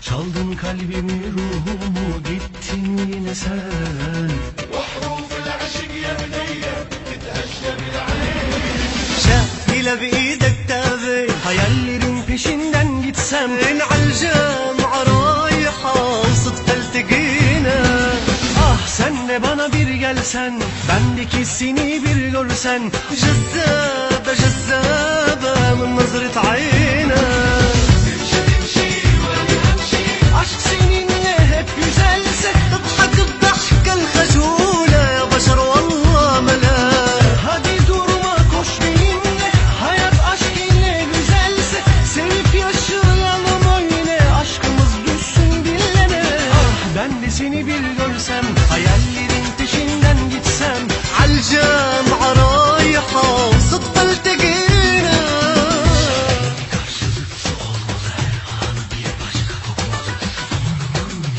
Çaldın kalbimi ruhumu gittin yine sen. وحروف العشق يا بنية تتهشى بالعين. شايلة بإيدك كتابي Hayallerin peşinden gitsem عالجامعة رايحة وصدفة التقينا. Ah sen de bana bir gelsen, bendeki seni bir görsen. جذابة جذابة من نظرة عينك. تمشي تمشي وانا امشي. Aşk seninle hep güzelse تضحك الضحكة الخجولة يا بشر والله ملاك. hadi durma koş benimle. Hayat aşk ile güzelse sevip yaşayalım öyle. Aşkımız düşsün dillere. Ah ben de seni bir görsem, hayallerin peşinden gitsem. عالجامعة رايحة وصدفة التقينا. Karşılıklı olmalı, her anı bir başka kokmalı.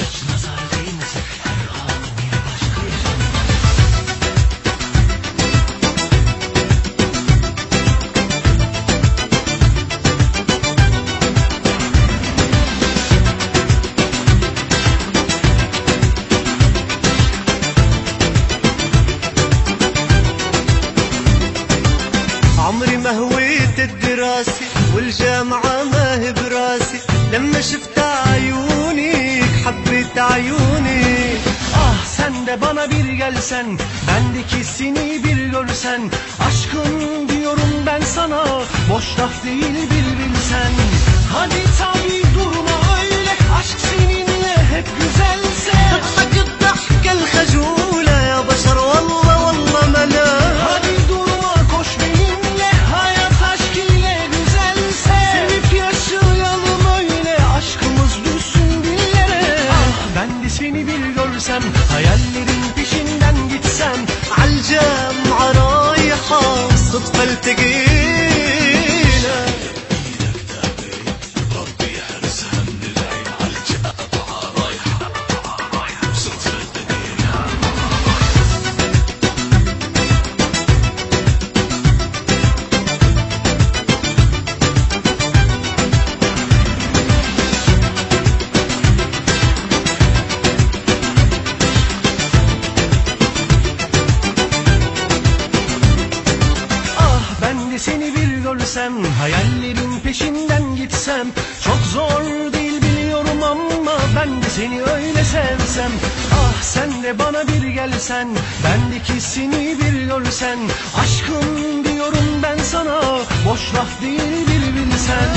Hiç nazar değmesin, her anı bir başka yaşamalı. عمري ما هويت الدراسة والجامعة ما هي براسي. لما شفت عيونك حبيت عيونك. Ah sen de bana bir gelsen, bendeki seni bir görsen. Aşkım diyorum ben sana, boş laf değil bir bilsen. Hadi tabi durma öyle, aşk seninle hep güzelse. تضحك الضحكة الخجولة يا بشر والله والله ملاك. Hadi durma koş benimle, hayat aşk ile güzelse. Sevip yaşayalım öyle, aşkımız düşsün dillere. Ah ben de seni bir görsem, hayallerin peşinden gitsem. عالجامعة رايحة صدفة التقينا. ربي يحرسها من العين عالجامعة رايحة وصدفة التقينا. Ah ben de seni bir görsem, hayallerin peşinden gitsem. Çok zor değil biliyorum ama ben de seni öyle sevsem. Ah sen de bana bir gelsen, bendeki seni bir görsen. Aşkım diyorum ben sana, boş laf değil bir bilsen.